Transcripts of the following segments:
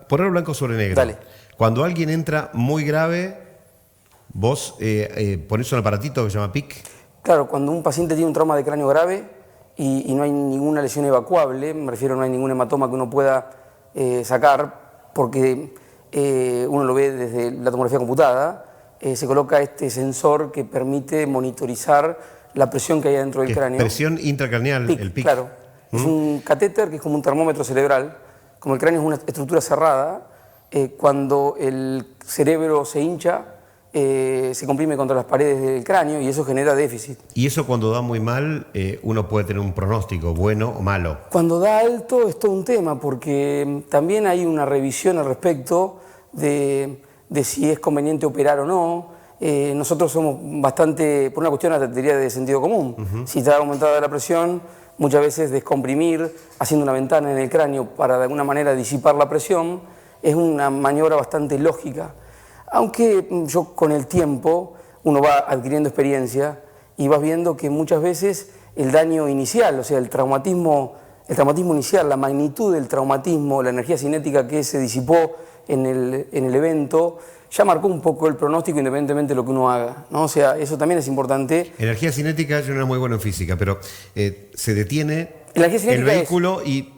Poner blanco sobre negro. Dale. Cuando alguien entra muy grave, vos ponés un aparatito que se llama PIC. Claro, cuando un paciente tiene un trauma de cráneo grave y no hay ninguna lesión evacuable, me refiero, no hay ningún hematoma que uno pueda sacar, porque uno lo ve desde la tomografía computada, se coloca este sensor que permite monitorizar la presión que hay dentro del cráneo. Presión intracraneal, PIC, el PIC. claro. Es un catéter que es como un termómetro cerebral. Como el cráneo es una estructura cerrada, cuando el cerebro se hincha, se comprime contra las paredes del cráneo y eso genera déficit. Y eso cuando da muy mal, uno puede tener un pronóstico, bueno o malo. Cuando da alto es todo un tema, porque también hay una revisión al respecto de si es conveniente operar o no. Nosotros somos bastante, por una cuestión de sentido común. Si está aumentada la presión, muchas veces descomprimir, haciendo una ventana en el cráneo para de alguna manera disipar la presión, es una maniobra bastante lógica. Aunque yo con el tiempo, uno va adquiriendo experiencia y vas viendo que muchas veces el daño inicial, o sea, el traumatismo inicial, la magnitud del traumatismo, la energía cinética que se disipó en el evento, ya marcó un poco el pronóstico independientemente de lo que uno haga, ¿no? O sea, eso también es importante. Energía cinética, yo no era muy bueno en física, pero se detiene el vehículo y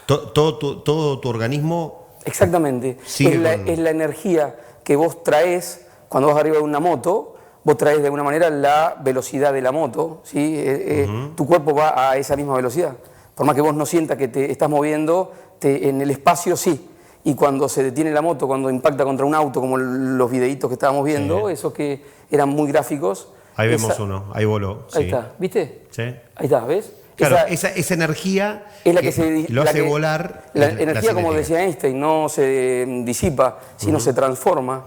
todo tu organismo... Exactamente. Es la energía que vos traes cuando vas arriba de una moto, vos traes de alguna manera la velocidad de la moto, ¿sí? Tu cuerpo va a esa misma velocidad. Por más que vos no sientas que te estás moviendo, en el espacio sí. Y cuando se detiene la moto, cuando impacta contra un auto, como los videitos que estábamos viendo, esos que eran muy gráficos. Ahí vemos uno, ahí voló. Ahí está, ¿viste? Sí. Ahí está, ¿ves? Claro, esa energía es la que lo hace volar. La energía, como decía Einstein, no se disipa, sino se transforma.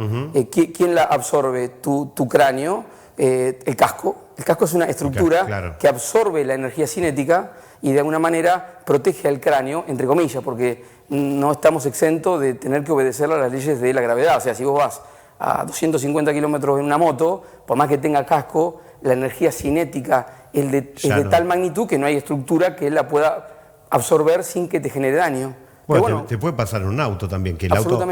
¿Quién la absorbe? Tu cráneo, el casco. El casco es una estructura que absorbe la energía cinética y de alguna manera protege al cráneo, entre comillas, porque no estamos exentos de tener que obedecer a las leyes de la gravedad. O sea, si vos vas a 250 kilómetros en una moto, por más que tenga casco, la energía cinética es de tal magnitud que no hay estructura que la pueda absorber sin que te genere daño. Bueno, te puede pasar en un auto también, que el auto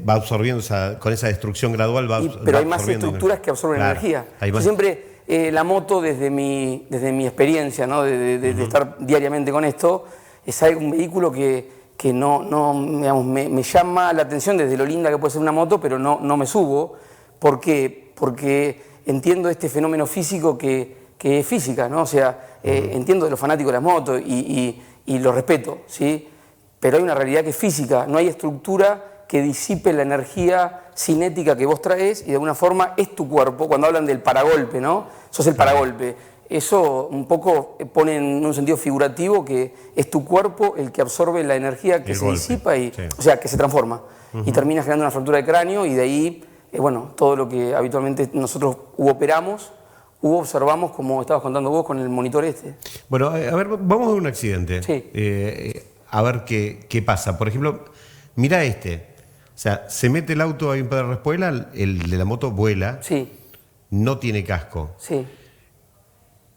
va absorbiendo con esa destrucción gradual. Pero hay más estructuras que absorben energía. Yo siempre, la moto, desde mi experiencia, ¿no? de estar diariamente con esto, es un vehículo que digamos, me llama la atención desde lo linda que puede ser una moto, pero no me subo. ¿Por qué? Porque entiendo este fenómeno físico que es física, ¿no? O sea, entiendo de los fanáticos de las motos y lo respeto, ¿sí? Pero hay una realidad que es física, no hay estructura que disipe la energía cinética que vos traes y de alguna forma es tu cuerpo. Cuando hablan del paragolpe, ¿no? Sos el paragolpe. Eso un poco pone en un sentido figurativo que es tu cuerpo el que absorbe la energía que se disipa y, o sea, que se transforma. Y termina generando una fractura de cráneo y de ahí, bueno, todo lo que habitualmente nosotros operamos, observamos, como estabas contando vos con el monitor este. Bueno, a ver, vamos a ver un accidente. Sí. A ver qué pasa. Por ejemplo, mira este. O sea, se mete el auto, hay un par de respuestas, el de la moto vuela. Sí. No tiene casco. Sí.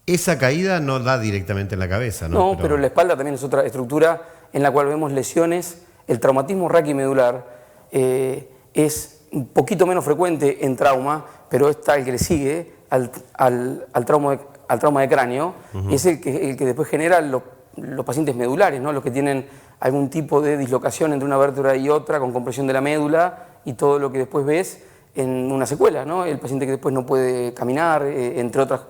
Esa caída no da directamente en la cabeza, ¿no? No, pero la espalda también es otra estructura en la cual vemos lesiones. El traumatismo raquimedular es un poquito menos frecuente en trauma, pero es tal que le sigue al trauma de cráneo, y es el que después genera los pacientes medulares, ¿no? Los que tienen algún tipo de dislocación entre una vértebra y otra, con compresión de la médula, y todo lo que después ves en una secuela, ¿no? El paciente que después no puede caminar, entre otras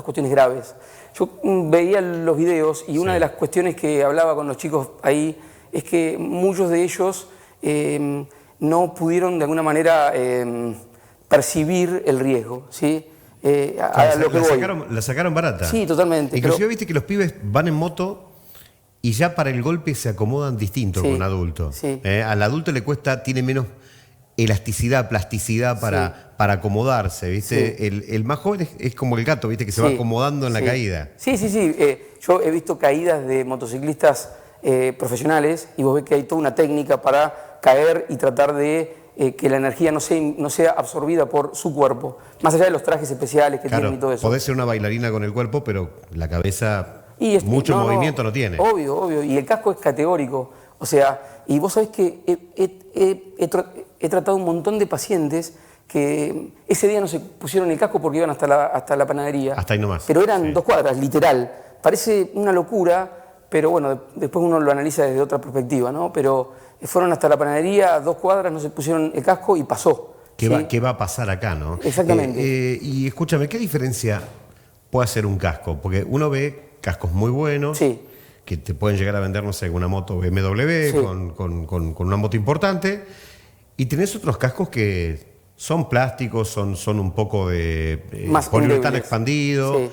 cuestiones graves. Yo veía los videos y una de las cuestiones que hablaba con los chicos ahí es que muchos de ellos no pudieron de alguna manera percibir el riesgo, ¿sí? La sacaron barata. Sí, totalmente. Inclusive viste que los pibes van en moto y ya para el golpe se acomodan distinto que un adulto. Sí. Al adulto le cuesta, tiene menos elasticidad, plasticidad para acomodarse, ¿viste? Sí. El más joven es como el gato, ¿viste? Que se va acomodando en la caída. Sí. Yo he visto caídas de motociclistas profesionales y vos ves que hay toda una técnica para caer y tratar de que la energía no sea absorbida por su cuerpo, más allá de los trajes especiales que tienen y todo eso. Podés ser una bailarina con el cuerpo, pero la cabeza mucho movimiento no tiene. Obvio, y el casco es categórico. O sea, y vos sabés que he tratado un montón de pacientes que ese día no se pusieron el casco porque iban hasta la panadería. Hasta ahí nomás. Pero eran 2 cuadras, literal. Parece una locura, pero bueno, después uno lo analiza desde otra perspectiva, ¿no? Pero fueron hasta la panadería, 2 cuadras, no se pusieron el casco y pasó. ¿Qué va a pasar acá, no? Exactamente. Y escúchame, ¿qué diferencia puede hacer un casco? Porque uno ve cascos muy buenos, que te pueden llegar a vender, no sé, una moto BMW con una moto importante, y tenés otros cascos que son plásticos, son un poco de poliuretano expandido,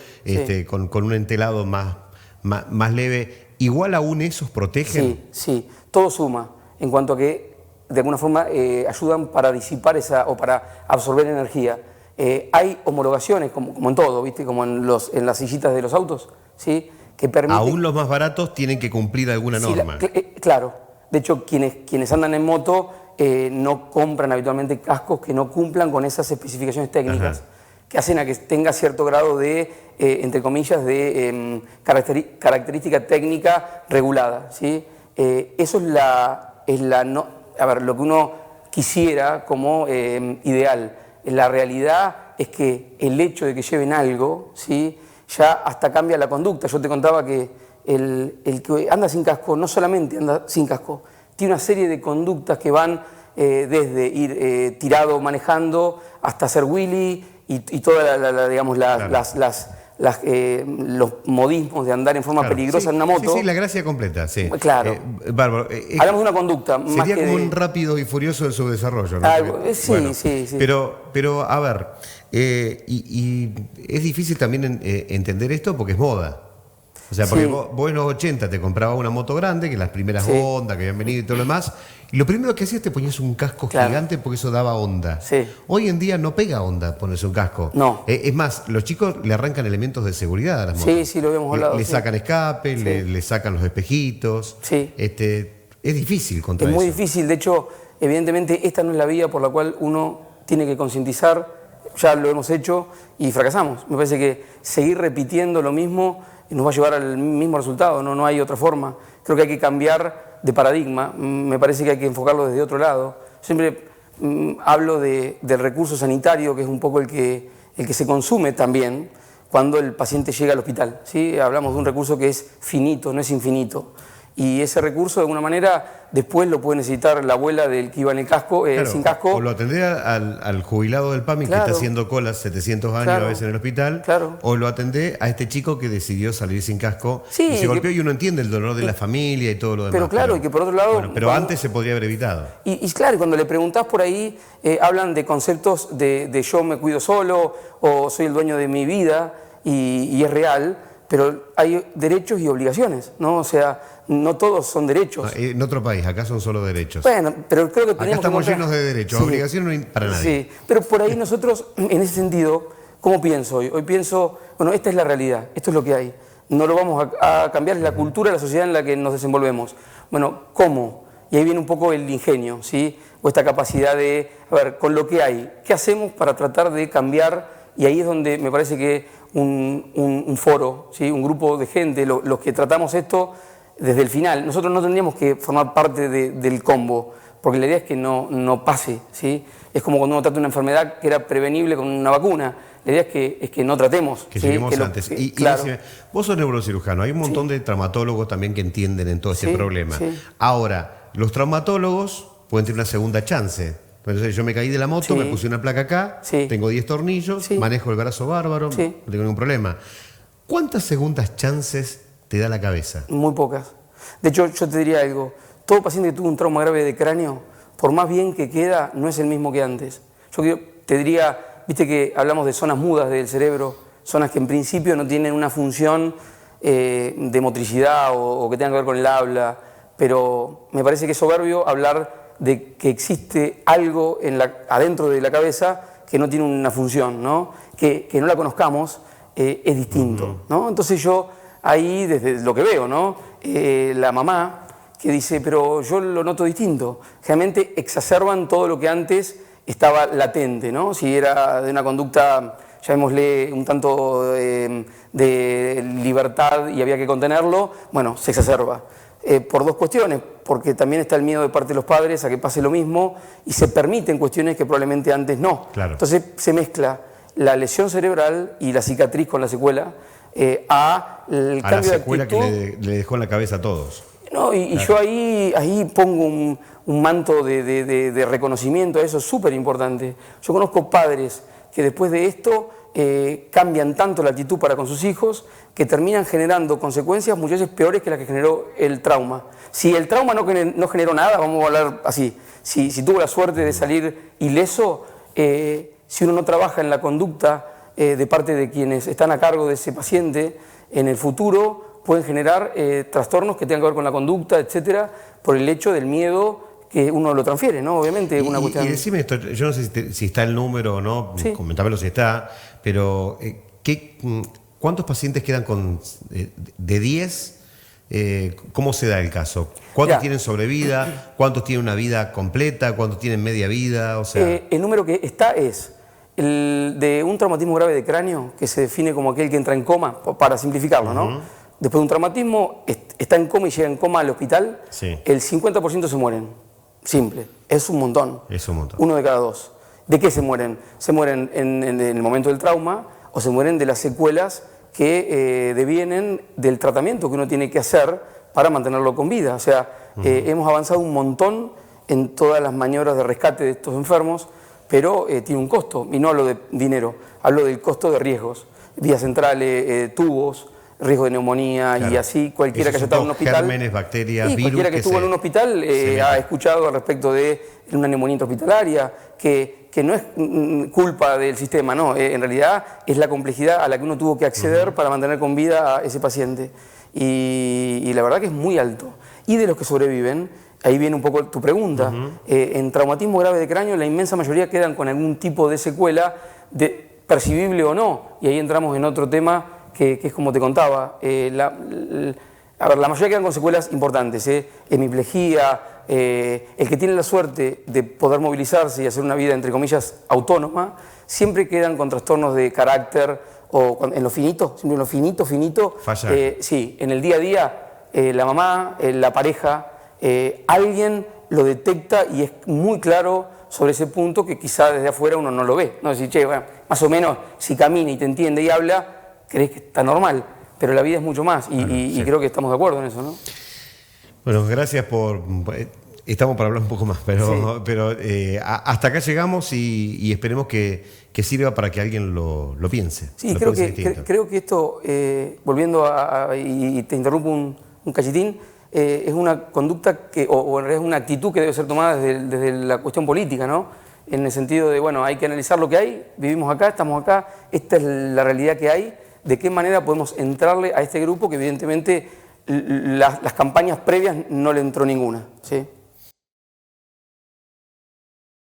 con un entelado más leve. ¿Igual aún esos protegen? Sí, todo suma, en cuanto a que de alguna forma ayudan para disipar o para absorber energía. Hay homologaciones, como en todo, ¿viste? Como en las sillitas de los autos, ¿sí? Que permiten... Aún los más baratos tienen que cumplir alguna norma. Claro. De hecho, quienes andan en moto no compran habitualmente cascos que no cumplan con esas especificaciones técnicas, que hacen a que tenga cierto grado de, entre comillas, de característica técnica regulada, ¿sí? Eso es lo que uno quisiera como ideal. La realidad es que el hecho de que lleven algo, ¿sí?, ya hasta cambia la conducta. Yo te contaba que el que anda sin casco no solamente anda sin casco, tiene una serie de conductas que van desde ir tirado manejando hasta hacer wheelie y toda digamos, los modismos de andar en forma peligrosa en una moto. Sí, la gracia completa, sí. Claro. Bárbaro. Hablamos de una conducta. Sería más que como un Rápido y Furioso de su desarrollo, ¿no? Sí. Pero a ver, y es difícil también entender esto porque es moda. O sea, porque vos en los 80 te comprabas una moto grande, que las primeras Honda que habían venido y todo lo demás, y lo primero que hacías te ponías un casco gigante porque eso daba onda. Hoy en día no pega onda ponerse un casco. No. Es más, los chicos le arrancan elementos de seguridad a las motos. Sí, lo habíamos hablado. Le sacan escape, le sacan los espejitos. Es difícil contra eso. Es muy difícil. De hecho, evidentemente, esta no es la vía por la cual uno tiene que concientizar. Ya lo hemos hecho y fracasamos. Me parece que seguir repitiendo lo mismo nos va a llevar al mismo resultado, no hay otra forma. Creo que hay que cambiar de paradigma, me parece que hay que enfocarlo desde otro lado. Siempre hablo del recurso sanitario, que es un poco el que se consume también cuando el paciente llega al hospital, ¿sí? Hablamos de un recurso que es finito, no es infinito. Y ese recurso, de alguna manera, después lo puede necesitar la abuela del que iba en el casco, sin casco. O lo atendés al jubilado del PAMI que está haciendo colas 700 años a veces en el hospital. O lo atendés a este chico que decidió salir sin casco y se golpeó y uno entiende el dolor de la familia y todo lo demás. Pero y que por otro lado... pero antes se podría haber evitado. Y claro, cuando le preguntás por ahí, hablan de conceptos de yo me cuido solo o soy el dueño de mi vida y es real, pero hay derechos y obligaciones, ¿no? O sea, no todos son derechos. En otro país, acá son solo derechos. Bueno, pero creo que acá estamos llenos de derechos, obligaciones no hay para nadie. Sí, pero por ahí nosotros, en ese sentido, ¿cómo pienso hoy? Hoy pienso, bueno, esta es la realidad, esto es lo que hay. No lo vamos a cambiar, es la cultura, la sociedad en la que nos desenvolvemos. Bueno, ¿cómo? Y ahí viene un poco el ingenio, ¿sí? O esta capacidad de, a ver, con lo que hay, ¿qué hacemos para tratar de cambiar? Y ahí es donde me parece que un foro, ¿sí? Un grupo de gente, los que tratamos esto desde el final. Nosotros no tendríamos que formar parte del combo, porque la idea es que no pase, ¿sí? Es como cuando uno trata una enfermedad que era prevenible con una vacuna. La idea es que no tratemos. Que lleguemos antes. Claro. Vos sos neurocirujano, hay un montón de traumatólogos también que entienden en todo este problema. Ahora, los traumatólogos pueden tener una segunda chance. Entonces yo me caí de la moto, me puse una placa acá, tengo 10 tornillos, manejo el brazo bárbaro, no tengo ningún problema. ¿Cuántas segundas chances te da la cabeza? Muy pocas. De hecho, yo te diría algo. Todo paciente que tuvo un trauma grave de cráneo, por más bien que queda, no es el mismo que antes. Yo te diría, viste que hablamos de zonas mudas del cerebro, zonas que en principio no tienen una función de motricidad o que tengan que ver con el habla, pero me parece que es soberbio hablar de que existe algo adentro de la cabeza que no tiene una función, ¿no? Que no la conozcamos es distinto, ¿no? Entonces yo ahí, desde lo que veo, ¿no? La mamá que dice, pero yo lo noto distinto. Generalmente exacerban todo lo que antes estaba latente, ¿no? Si era de una conducta, llamémosle, un tanto de libertad y había que contenerlo, bueno, se exacerba. por dos cuestiones, porque también está el miedo de parte de los padres a que pase lo mismo y se permiten cuestiones que probablemente antes no. Claro. Entonces se mezcla la lesión cerebral y la cicatriz con la secuela a el a cambio la secuela de actitud, que le dejó en la cabeza a todos. No, y claro. Yo ahí pongo un manto de reconocimiento a eso súper importante. Yo conozco padres que después de esto cambian tanto la actitud para con sus hijos que terminan generando consecuencias muchas veces peores que las que generó el trauma. Si el trauma no generó nada, vamos a hablar así, si tuvo la suerte de salir ileso, si uno no trabaja en la conducta de parte de quienes están a cargo de ese paciente, en el futuro pueden generar trastornos que tengan que ver con la conducta, etcétera, por el hecho del miedo que uno lo transfiere, ¿no? Obviamente es una cuestión... Y decime esto, yo no sé si está el número o no, sí. Comentámelo si está, pero ¿cuántos pacientes quedan de 10? ¿Cómo se da el caso? ¿Cuántos tienen sobrevida? ¿Cuántos tienen una vida completa? ¿Cuántos tienen media vida? O sea... el número que está es el de un traumatismo grave de cráneo, que se define como aquel que entra en coma, para simplificarlo, ¿no? Después de un traumatismo, está en coma y llega en coma al hospital, sí. El 50% se mueren. Simple, es un montón. Es un montón. 1 de cada 2. ¿De qué se mueren? Se mueren en el momento del trauma o se mueren de las secuelas que devienen del tratamiento que uno tiene que hacer para mantenerlo con vida. O sea, hemos avanzado un montón en todas las maniobras de rescate de estos enfermos, pero tiene un costo. Y no hablo de dinero, hablo del costo de riesgos. Vías centrales, tubos, riesgo de neumonía, claro. Y así cualquiera que haya estado en un hospital, gérmenes, bacterias, virus, cualquiera que estuvo en un hospital ha escuchado al respecto de una neumonía intrahospitalaria, que no es culpa del sistema, no, en realidad es la complejidad a la que uno tuvo que acceder para mantener con vida a ese paciente, y la verdad que es muy alto. Y de los que sobreviven, ahí viene un poco tu pregunta, en traumatismo grave de cráneo la inmensa mayoría quedan con algún tipo de secuela, percibible o no, y ahí entramos en otro tema que es como te contaba, la mayoría quedan con secuelas importantes, hemiplegia, el que tiene la suerte de poder movilizarse y hacer una vida, entre comillas, autónoma, siempre quedan con trastornos de carácter, o en lo finito, siempre en lo finito, sí, en el día a día, la mamá, la pareja, alguien lo detecta y es muy claro sobre ese punto que quizá desde afuera uno no lo ve, no decir, che, bueno, más o menos si camina y te entiende y habla, crees que está normal, pero la vida es mucho más y creo que estamos de acuerdo en eso, ¿no? Bueno, gracias estamos para hablar un poco más, pero hasta acá llegamos y esperemos que sirva para que alguien lo piense. Sí, creo que esto, volviendo y te interrumpo un cachitín, es una conducta o en realidad es una actitud que debe ser tomada desde la cuestión política, ¿no? En el sentido de, bueno, hay que analizar lo que hay, vivimos acá, estamos acá, esta es la realidad que hay. ¿De qué manera podemos entrarle a este grupo que evidentemente las campañas previas no le entró ninguna? ¿Sí?